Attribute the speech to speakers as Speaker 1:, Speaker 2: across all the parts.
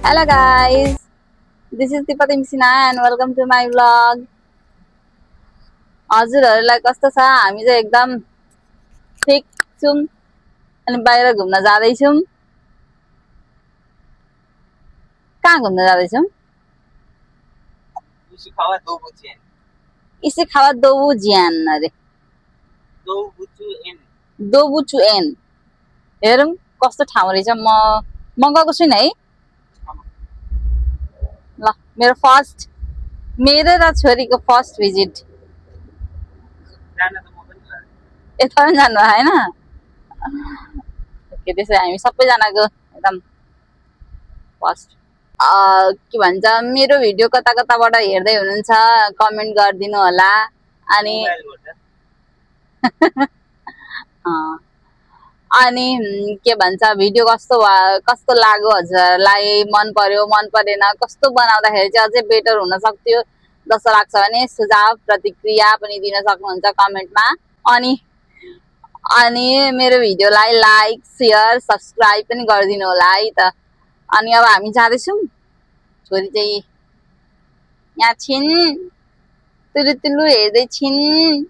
Speaker 1: Hello guys, this is Deepati Misina and welcome to my vlog. हजुरहरुलाई कस्तो छ? हामी चाहिँ एकदम ठीक छौं अनि बाहिर घुम्न जाँदै छौं। कहाँ घुम्न जाँदै छौं? इसिखावा दोबुजियान अरे दोबुचुएन। हेरौं कस्तो ठाउँ रहेछ। म गएको छुइन है। ल मेरो र छोरीको फर्स्ट भिजिट। यता पनि जानु हैन? ओके, त्यसै हामी सबैजनाको एकदम फर्स्ट। के भन्छ, मेरो भिडियो कता कताबाट हेर्दै हुनुहुन्छ कमेन्ट गरिदिनु होला। अनि अनि के भन्छ, भिडियो कस्तो लाग्यो हजुरलाई? मन पर्यो मन परेन? कस्तो बनाउँदाखेरि चाहिँ अझै बेटर हुन सक्थ्यो जस्तो लाग्छ भने सुझाव प्रतिक्रिया पनि दिन सक्नुहुन्छ कमेन्टमा। अनि मेरो भिडियोलाई लाइक शेयर सब्स्क्राइब पनि गरिदिनु होला है त। अनि अब हामी जाँदैछौँ। छोरी चाहिँ यहाँ छिन्, तुलु तुलु हेर्दै छिन्।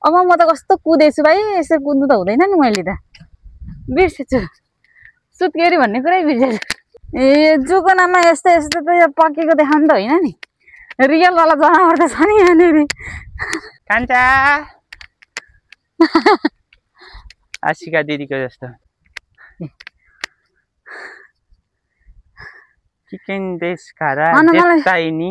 Speaker 1: अब म त कस्तो कुदेछु भाइ। यसो कुद्नु त हुँदैन नि। मैले त बिर्सेछु, सुत्केरी भन्ने कुरै बिर्सेछु। ए जुको नाममा यस्तो यस्तो त यो पक्केको देखाउनु त होइन नि। रियल वाला जनावर त छ नि यहाँनिर।
Speaker 2: कान्छा आशिका दिदीको जस्तो चिकन देश खारा जेताइनी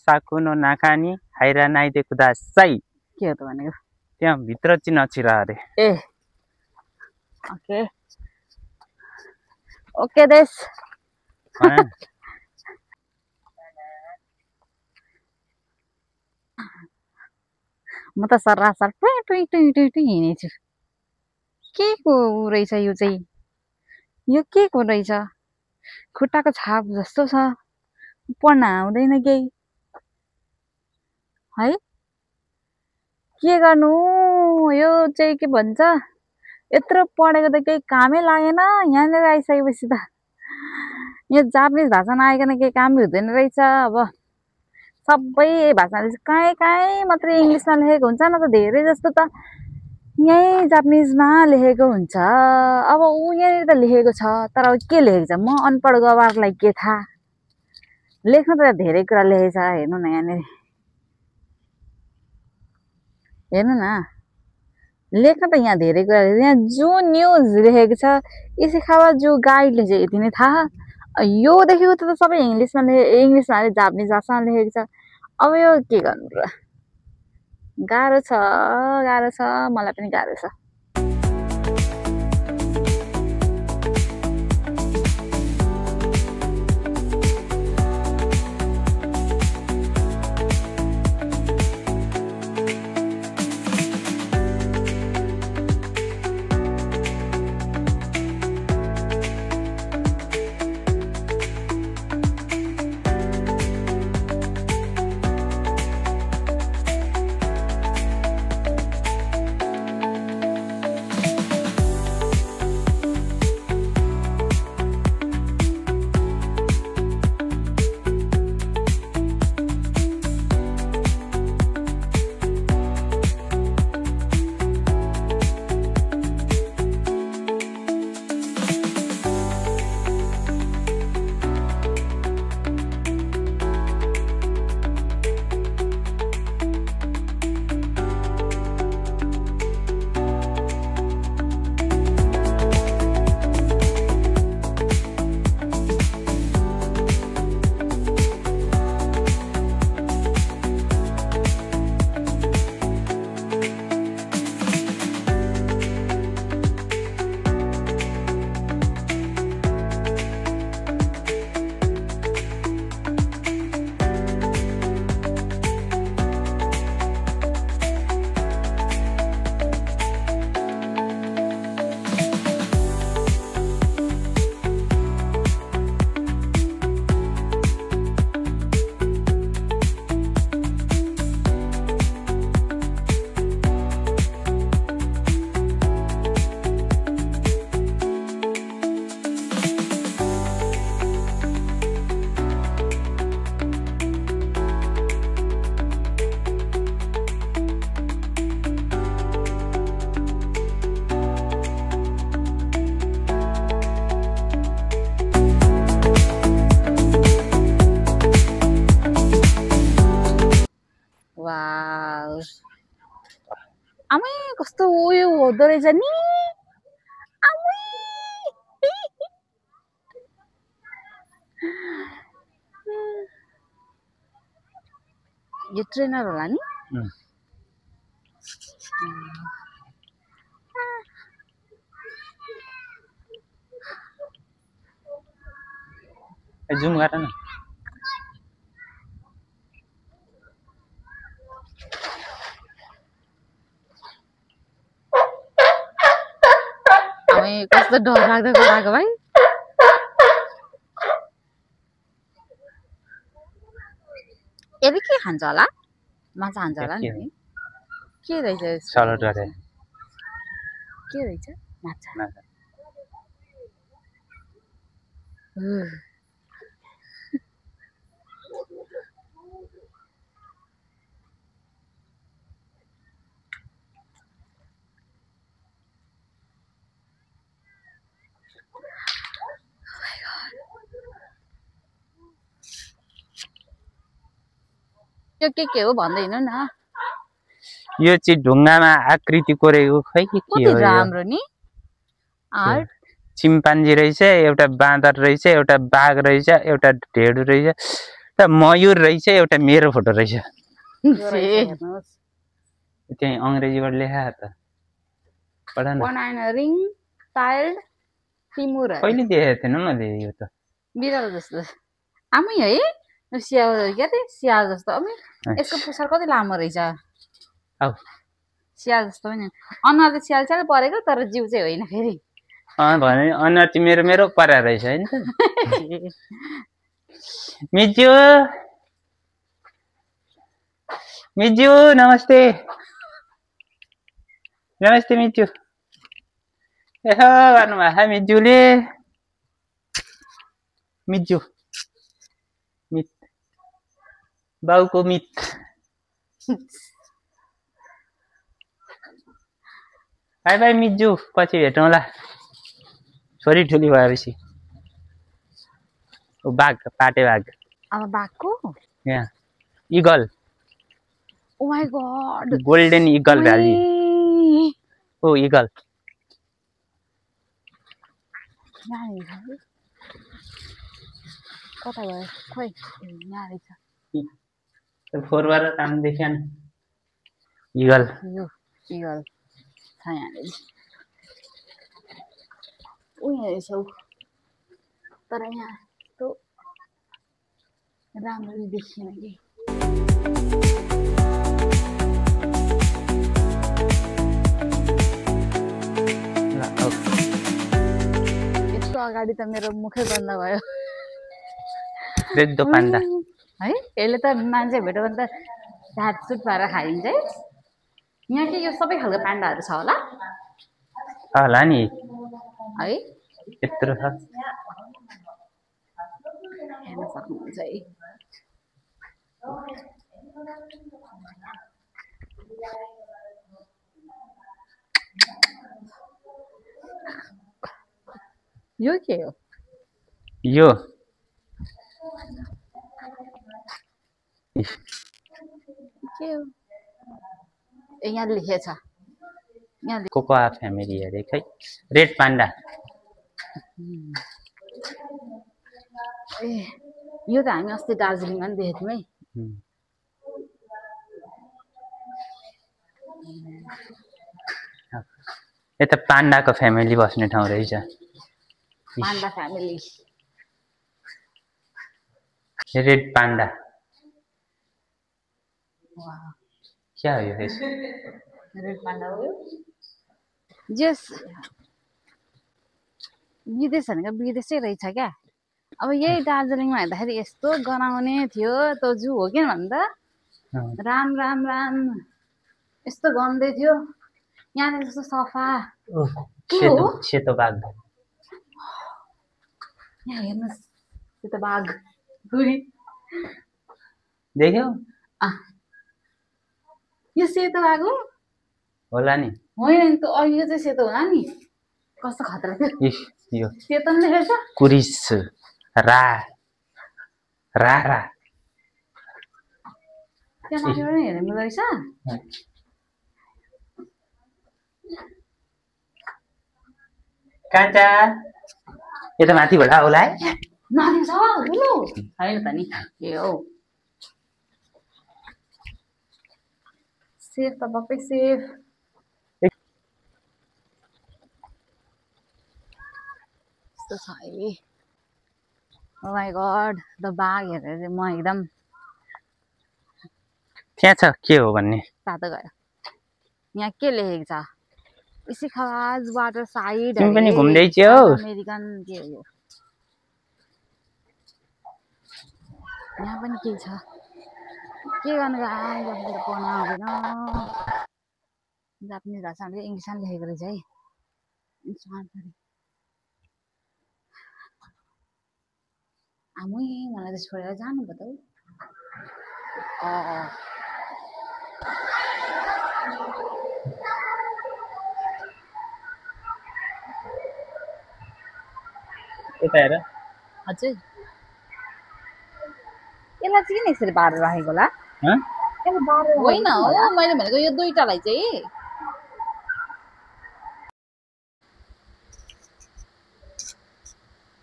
Speaker 2: साकुनो नाखानी हाइरा नाइदे कुदासाई।
Speaker 1: के हो त भनेको?
Speaker 2: त्यहाँ भित्र चाहिँ नचिरा अरे।
Speaker 1: ए ओके ओके देश। म त सरासर टुइ टुइ टुइ टुइ हिँडेछु। के को रहेछ यो चाहिँ? यो के को रहेछ? खुट्टाको छाप जस्तो छ। पढ्न आउँदैन केही है। के गर्नु यो चाहिँ? के भन्छ, यत्रो पढेको त केही कामै लागेन। यहाँनिर आइसकेपछि त यो जापानिज भाषा नआइकन केही कामै हुँदैन रहेछ। अब सबै भाषाले कहीँ कहीँ मात्रै इङ्ग्लिसमा लेखेको हुन्छ, न त धेरै जस्तो त यहीँ जापानिजमा लेखेको हुन्छ। अब यहाँनिर त लेखेको छ, तर अब के लेखेको छ? म अनपढ गवारलाई के थाहा। लेख्न त धेरै कुरा लेखेको छ। हेर्नु न यहाँनिर, हेर्नु न, लेख्न त यहाँ धेरै कुरा। यहाँ जू न्युज लेखेको छ, इसिखावा जू गाइडले चाहिँ यति नै थाहा। यो देखेको त सबै इङ्ग्लिसमा अरे जापानिज भाषामा लेखेको छ। अब यो के गर्नु र? गाह्रो छ, गाह्रो छ। मलाई पनि गाह्रो छ। आमै कस्तो उयो हुँदो रहेछ नि आमै यो ट्रेनर होला नि
Speaker 2: जुम गर न
Speaker 1: आमै कस्तो डरलाग्दो कराएको भाइ यसले के खान्छ होला माछा खान्छ होला नि के रहेछ
Speaker 2: सलाद गरे
Speaker 1: के रहेछ माछा यो के हो भन्दै हिँड्नु न
Speaker 2: यो चाहिँ ढुङ्गामा आकृति कोरेको खै के हो यो
Speaker 1: राम्रो नि आर्ट
Speaker 2: चिम्पान्जी रहेछ एउटा बाँदर रहेछ एउटा बाघ रहेछ एउटा ढेडु रहेछ एउटा मयूर रहेछ एउटा मेरो फोटो रहेछ त्यही अंग्रेजीबाट लेखा त पढ न
Speaker 1: रिङ चाइल्ड तिमुर
Speaker 2: कहिले देखेको थिएन मैले यो त
Speaker 1: बिरालो जस्तो आमै है स्याल क्या त स्याल जस्तो अब यसको पुछार कति लामो रहेछ स्याल जस्तो पनि अनुहार त स्याल स्याल परेको तर जिउ चाहिँ होइन फेरि
Speaker 2: भने अनुहार चाहिँ मेरो मेरो परेको रहेछ होइन त मिजु मिजु नमस्ते नमस्ते मिजु यसो गर्नुभएको मिजुले मिजु मित बाउको मित बाई बाई मिजु पछि भेटौँला छोरी ठुली भएपछि बाघ पाटे बाघ
Speaker 1: अब बाघको
Speaker 2: यहाँ eagle
Speaker 1: oh my god
Speaker 2: golden eagle भ्याली ओ इगल
Speaker 1: कता गयो खोइ यहाँ रहेछ
Speaker 2: फोरबार काम देखिएन इगल
Speaker 1: यो इगल छ यहाँ ऊ यहाँ रहेछ तर यहाँ तो राम्ररी देखिएन कि यस्तो अगाडि त मेरो मुखै बन्द भयो
Speaker 2: रेड्डो पान्डा
Speaker 1: है यसले त मान्छे भेट्यो भने त झाटसुट पारेर खाइन्छ है यहाँ के यो सबै खालको पान्डाहरू छ होला
Speaker 2: नि
Speaker 1: है
Speaker 2: यत्रो छ
Speaker 1: हेर्न सक्नुहुन्छ है यो के हो
Speaker 2: यो
Speaker 1: के हो यहाँ लेखेछ यहाँ
Speaker 2: कोकोआ फ्यामिली अरे खै रेड पान्डा
Speaker 1: ए यो त हामी अस्ति दार्जिलिङमा पनि देखेको थियौँ
Speaker 2: है यता पान्डाको फ्यामिली बस्ने ठाउँ रहेछ
Speaker 1: पान्डा फ्यामिली
Speaker 2: रेड पान्डा क्या हो यो
Speaker 1: रेड पान्डा हो जस विदेश भनेको विदेशै रहेछ क्या अब यही दार्जिलिङमा हेर्दाखेरि यस्तो गनाउने थियो त जू हो कि भन्दा राम राम राम यस्तो गन्दै थियो यहाँ जस्तो सफा के हो
Speaker 2: सेतो बाघ
Speaker 1: यहाँ हेर्नुहोस् सेतो बाघ
Speaker 2: देख्यौ
Speaker 1: यो सेतो बाघ हो
Speaker 2: होला नि
Speaker 1: होइन नि त यो चाहिँ सेतो होला नि कस्तो खतरा थियो
Speaker 2: यो
Speaker 1: सेतो नि देखेछ
Speaker 2: कुरिस रा रा रा
Speaker 1: त्यहाँ माथिबाट नि हेर्नु मिल्दो रहेछ
Speaker 2: कान्छा यो त माथिबाट होला है
Speaker 1: माथि छ ठुलो होइन त नि के हो सेफ त पक्कै सेफ यस्तो छ है ओ माई गड द बाघ हेरेर चाहिँ म एकदम
Speaker 2: त्यहाँ छ के हो भन्ने
Speaker 1: तातो गयो यहाँ के लेखेको छ इसिखाज वाटर साइड
Speaker 2: तिमी पनि घुम्दै छौ
Speaker 1: अमेरिकन के हो यो यहाँ पनि के छ के गर्नु आएको पढ्न आउँदैन जापानिज भाषाले इङ्ग्लिसमा लेखेको रहेछ है आमै मलाई त छोडेर जानु भयो त
Speaker 2: यता हेर
Speaker 1: हजुर यसलाई चाहिँ किन यसरी बारेर राखेको होला होइन हो मैले भनेको यो दुईटालाई चाहिँ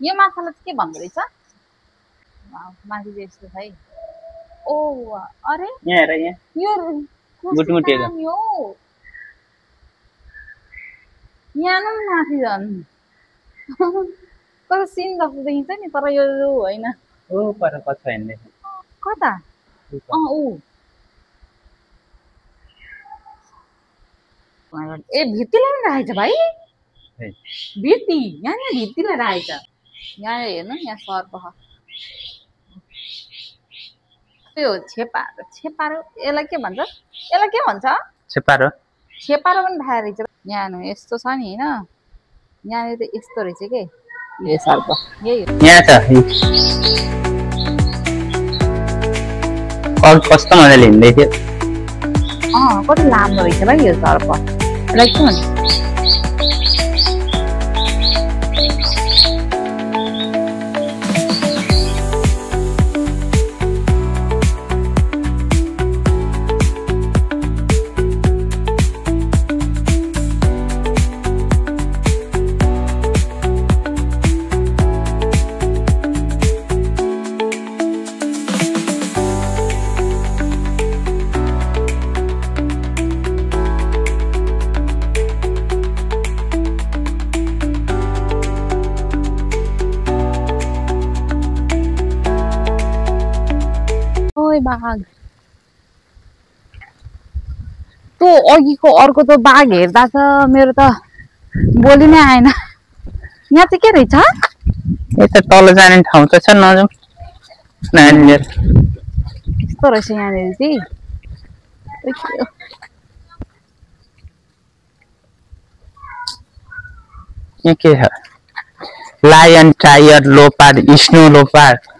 Speaker 1: यो माछालाई चाहिँ के भन्दो रहेछ माथि चाहिँ यस्तो छ है ओ अरे
Speaker 2: यहाँ हेर यहाँ
Speaker 1: यो
Speaker 2: मुटमुटे
Speaker 1: यो यहाँ न माथि झन् तर सिन जस्तो देखिन्छ नि तर यो होइन
Speaker 2: ओ पर कता हेर्दै
Speaker 1: कता ऊ ए भित्तीलाई राखेछ भाइ भित्ती यहाँ भित्तीलाई राखेछ यहाँ हेर्नु यहाँ सर्प त्यो छेपारो छेपारो यसलाई के भन्छ
Speaker 2: छेपारो
Speaker 1: छेपारो पनि राखेको रहेछ यहाँ यस्तो छ नि होइन यहाँनिर त यस्तो रहेछ के यो सर्प यही
Speaker 2: यहाँ छ कस्तो मजाले हिँड्दै थियो
Speaker 1: कति लामो रहेछ भाइ यो सर्प यसलाई के भन्छ बाघ त्यो अघिको अर्को त बाघ हेर्दा त मेरो त बोली नै आएन यहाँ चाहिँ के रहेछ
Speaker 2: यता तल जाने ठाउँ त छ नजाउँ नानीले
Speaker 1: यस्तो रहेछ यहाँनिर चाहिँ
Speaker 2: यहाँ के छ लायन टाइगर लोपार्ड स्नो लोपार्ड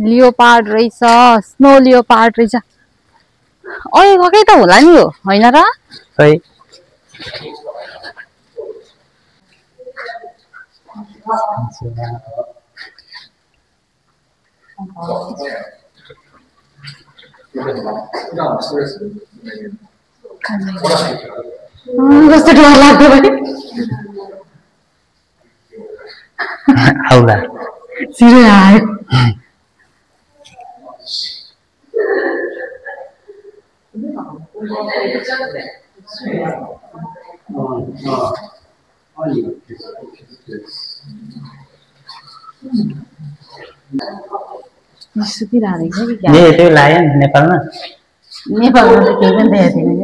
Speaker 1: लियोपार्ड रहेछ स्नो लियोपार्ड रहेछ ओइ गकै त होला नि यो होइन र
Speaker 2: सही
Speaker 1: कस्तो डर लाग्यो भाइ
Speaker 2: आउला
Speaker 1: सिधै आयो
Speaker 2: त्यो लायन नेपालमा
Speaker 1: त केही पनि देखेको थिएन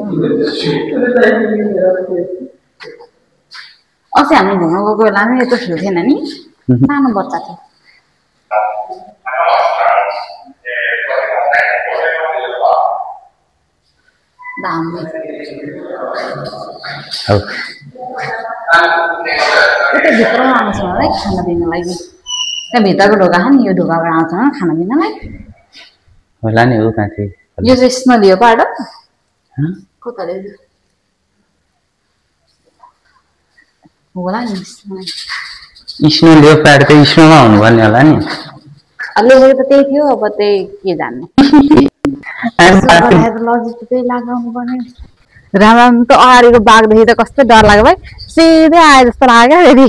Speaker 1: अस्ति हामी घुम्न गएको बेला नि यत्रो ठुलो थिएन नि सानो बच्चा थियो भित्रमा आउँछ मलाई खाना दिनलाई त्यहाँ भित्रको ढोका छ नि यो ढोकाबाट आउँछ खाना दिनलाई
Speaker 2: होला नि हो माथि
Speaker 1: यो चाहिँ स्नो लियोपार्ड होला नि
Speaker 2: स्नो लियोपार्ड त स्नोमा हुनुपर्ने होला नि
Speaker 1: लेखेको त त्यही थियो अब त्यही के जान्नु लजिस्टिकै लगाउनु पर्ने राम त अगाडिको बाघदेखि त कस्तो डर लाग्यो भाइ सिधै आए जस्तो लाग्यो फेरि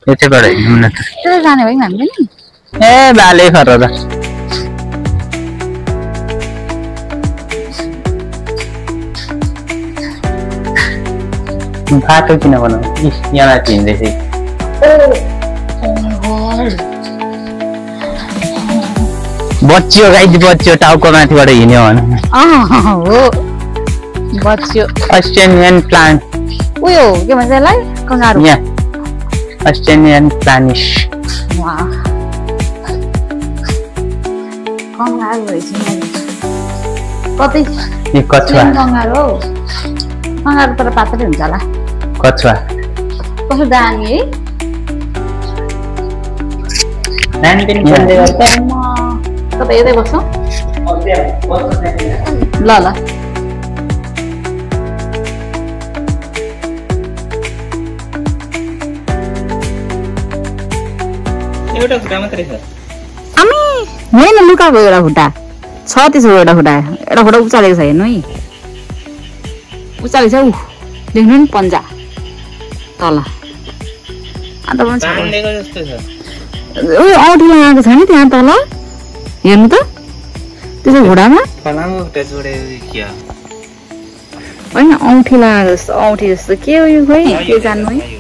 Speaker 2: यतैबाट हिँड्नु न
Speaker 1: त्यतै जाने भयो नि हामीले नि
Speaker 2: ए बाले खर त बाटो किन बनाउनु यहाँ माथि हिँड्दैछ बच्चियो गाइज बच्चियो टाउको माथिबाट हिँड्यो भने
Speaker 1: हो बच्चियो
Speaker 2: अस्ट्रेलियन प्लान्ट
Speaker 1: उयो के भन्छ यसलाई कंगारू
Speaker 2: यहाँ अस्ट्रेलियन प्लानिश
Speaker 1: कंगारू रहेछ कतै
Speaker 2: कछुवा
Speaker 1: कंगारू हौ कंगारू तर पातलै हुन्छ होला
Speaker 2: कछुवा
Speaker 1: कस्तो दामी है
Speaker 2: नानी पनि खेल्दै गर्छ
Speaker 1: तपाईँ यतै बस्छौँ ल ल
Speaker 2: एउटा खुट्टा मात्रै छ
Speaker 1: आमी होइन लुकाको एउटा खुट्टा छ त्यसो एउटा खुट्टा उचालेको छ हेर्नु है उचालेको छ ऊ देख्नु नि पन्जा तल अन्त पनि उयो औँठी लगाएको छ नि त्यहाँ तल हेर्नु त त्यसो घुँडामा होइन औँठी लगाएको जस्तो औँठी जस्तो के हो यो खोइ के जान्नु है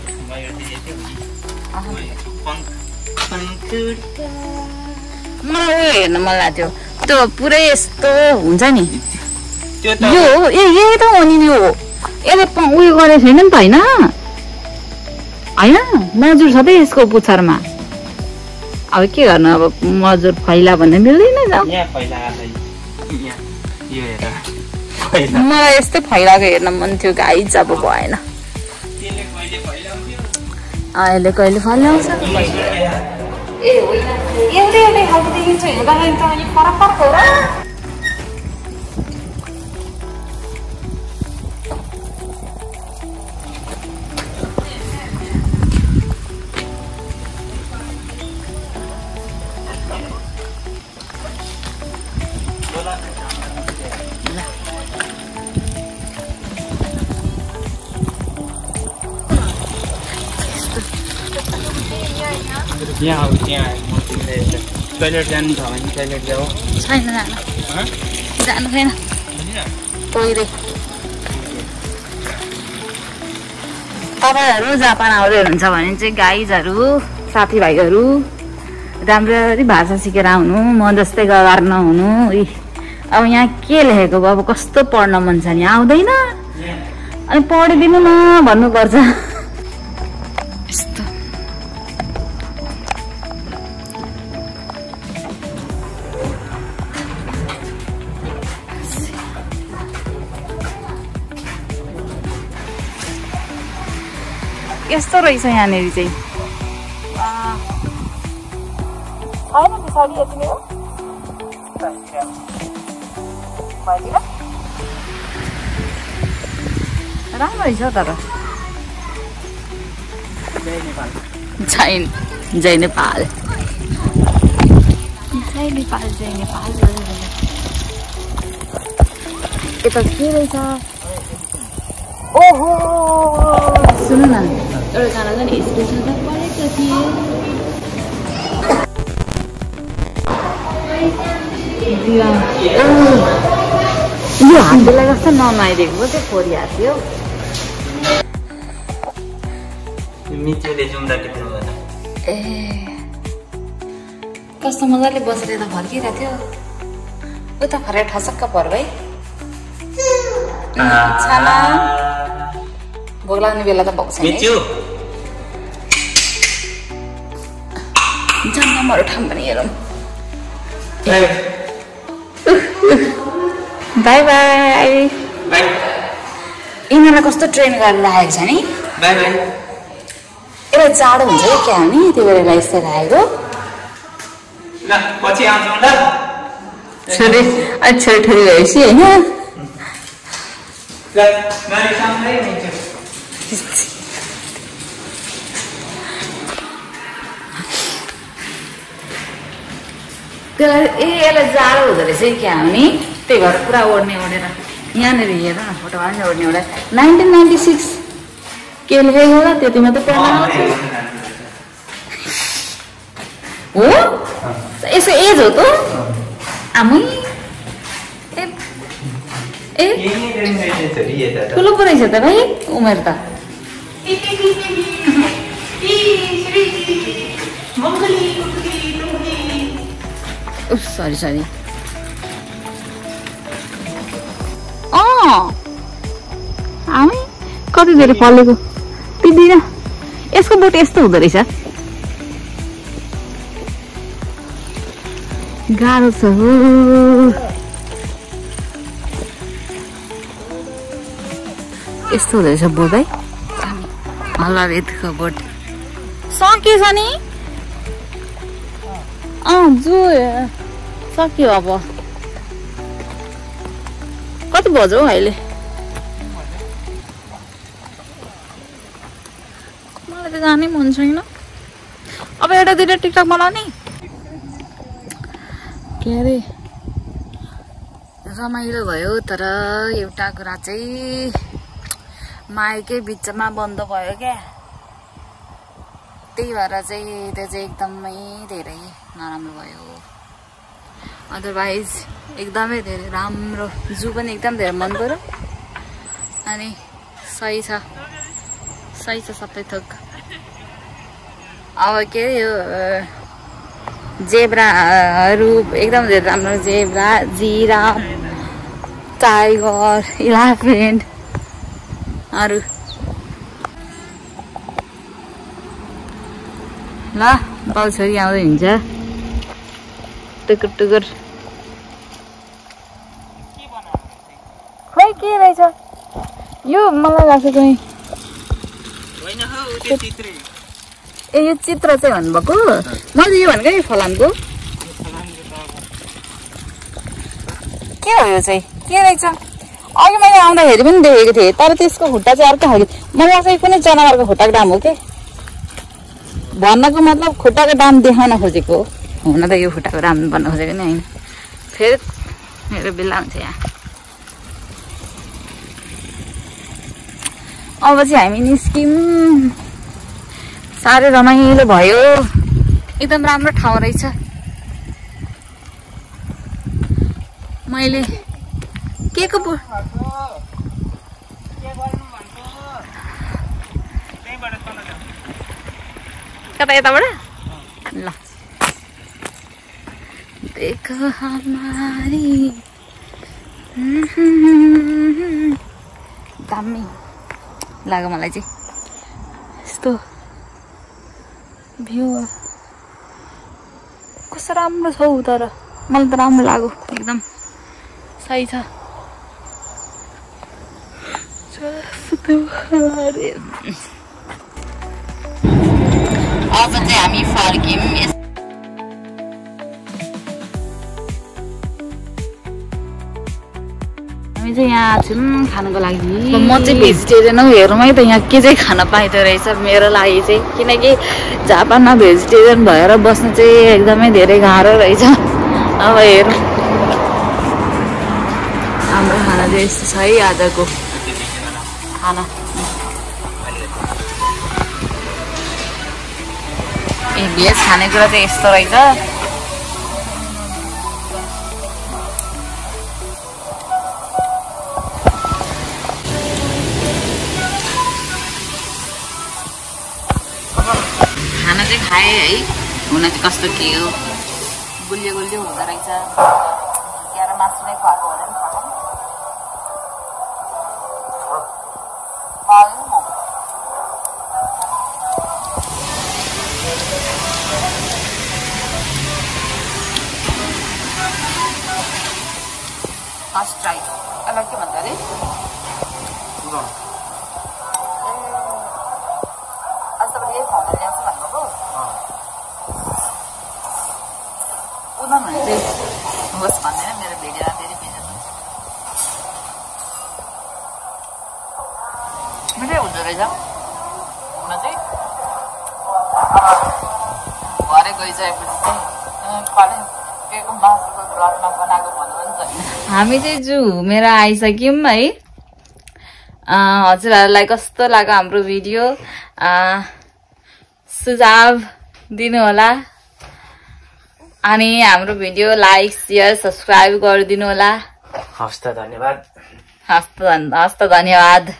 Speaker 1: मलाई उयो हेर्नु मन लाग्थ्यो त्यो पुरै यस्तो हुन्छ नि यो यही त हो नि यो यसले उयो गरेको छैन नि त होइन मजुर छ त यसको पुच्छरमा अब के गर्नु अब मजुर फैला भन्दा मिल्दैन मलाई यस्तै फैलाएको हेर्न मन थियो गाई अब भएन अहिले कहिले फैलाउँछ ए होइन एउटै खालको देखिन्छ हेर्दाखेरि त यो फरक हो र
Speaker 2: यहाँ टोइलेट जानु छ भने टोइलेट जाऊ
Speaker 1: छैन जानु छैन टोइले तपाईँहरू जापान आउँदै हुनुहुन्छ भने चाहिँ गाइजहरू साथीभाइहरू राम्ररी भाषा सिकेर आउनु म जस्तै गवार नहुनु अब यहाँ के लेखेको अब कस्तो पढ्न मन छ नि आउँदैन अनि पढिदिनु न भन्नुपर्छ यस्तो यस्तो रहेछ यहाँनिर चाहिँ होइन पछाडि यति नै हो राम्रो रहेछ तर जय नेपाल यता के रहेछ ओहो सुन्नु न एउटा गाना छ नि स्टेसनमा पढेको थिएँ यो हात्तीलाई कस्तो नमाइदिएको पो त्यो खोरी हात्ती हो ए कस्तो मजाले बसेर यता फर्किरहेको थियो उता फरेर ठसक्क पर्यो है छाला भोग लाग्ने बेला त भएको छैन जन्महरू ठाउँ पनि हेरौँ बाई बाई यिनीहरूलाई कस्तो ट्रेन गरेर राखेको छ नि यसलाई जाडो हुन्छ कि क्या हो नि त्यो बेला यस्तै राखेको छोरी छोरी भएपछि होइन त्यसलाई यसलाई जाडो हुँदो रहेछ क्या हामी त्यही भएर पुरा ओढ्ने ओढेर यहाँनिर हेर न फोटोमा पनि ओढ्ने ओढेर 1996 के लेखेको होला त्यति मात्रै पढ्न हो यसको एज हो त आमै ए ठुलो पो रहेछ त भाइ उमेर त सरी आमै कति धेरै फलेको पिदिन यसको बोट यस्तो हुँदो रहेछ गाह्रो छ हो यस्तो हुँदो रहेछ बोट है हल्ला रेतको बोट सकिएछ नि जो सक्यो अब कति बज्यो हौ अहिले मलाई त जानै मन छैन अब एउटा दुइटा टिकटक बनाउने के अरे रमाइलो भयो तर एउटा कुरा चाहिँ माइकै बिचमा बन्द भयो क्या त्यही भएर चाहिँ त्यो चाहिँ एकदमै धेरै नराम्रो भयो अदरवाइज एकदमै धेरै राम्रो जू पनि एकदम धेरै मन पर्यो अनि सही छ सबै थोक अब के अरे यो जेब्राहरू एकदम धेरै राम्रो जेब्रा जिराफ टाइगर इलाफेन्ट अरू ल बाउ छोरी आउँदै हुन्छ टुकुर खै के रहेछ यो मलाई लाग्छ चाहिँ ए यो चित्र चाहिँ भन्नुभएको मैले यो भनेको नि फलामको के हो यो चाहिँ के रहेछ अघि मैले आउँदाखेरि पनि देखेको थिएँ तर त्यसको खुट्टा चाहिँ अर्कै खालको मलाई लाग्छ कुनै जनावरको खुट्टाको डाम हो के भन्नको मतलब खुट्टाको डाम देखाउन खोजेको हुन त यो खुट्टाको डाम भन्न खोजेको नि होइन फेरि मेरो बेला हुन्छ यहाँ अब चाहिँ हामी निस्क्यौँ साह्रै रमाइलो भयो एकदम राम्रो ठाउँ रहेछ मैले के को कता यताबाट ल देखो हमारी दामी लाग्यो मलाई चाहिँ यस्तो भ्यू कस्तो राम्रो छ हौ तर मलाई त राम्रो लाग्यो एकदम सही छ अब चाहिँ हामी फर्क्यौँ हामी चाहिँ यहाँ छौँ खानको लागि म चाहिँ भेजिटेरियन हौ हेरौँ है त यहाँ के चाहिँ खान पाइँदो रहेछ मेरो लागि चाहिँ किनकि जापानमा भेजिटेरियन भएर बस्नु चाहिँ एकदमै धेरै गाह्रो रहेछ अब हेरौँ हाम्रो खाना चाहिँ यस्तो छ है आजको खाना ए भेज खानेकुरा चाहिँ यस्तो रहेछ खाना चाहिँ खाएँ है हुन चाहिँ कस्तो के हो गुलियो हुँदो रहेछ क्यारो मासु नै खुवाएको होला नि फर्स्ट ट्राई अलग के भन्छ अरे आज तपाईँले यही खुवाउन ल्याउँछु भन्नुभएको उनीहरू भने चाहिँ होस् भन्दैन मेरो भिडियो धेरै बेजत हुन्छ मिठै हुँदो रहेछ हुन चाहिँ घरै गइसकेपछि चाहिँ हामी चाहिँ जू घुमेर आइसक्यौँ है। हजुरहरूलाई कस्तो लाग्यो हाम्रो भिडियो सुझाव दिनुहोला अनि हाम्रो भिडियो लाइक शेयर सब्सक्राइब गरिदिनु होला।
Speaker 2: हस्त धन्यवाद।
Speaker 1: हस्त धन्यवाद।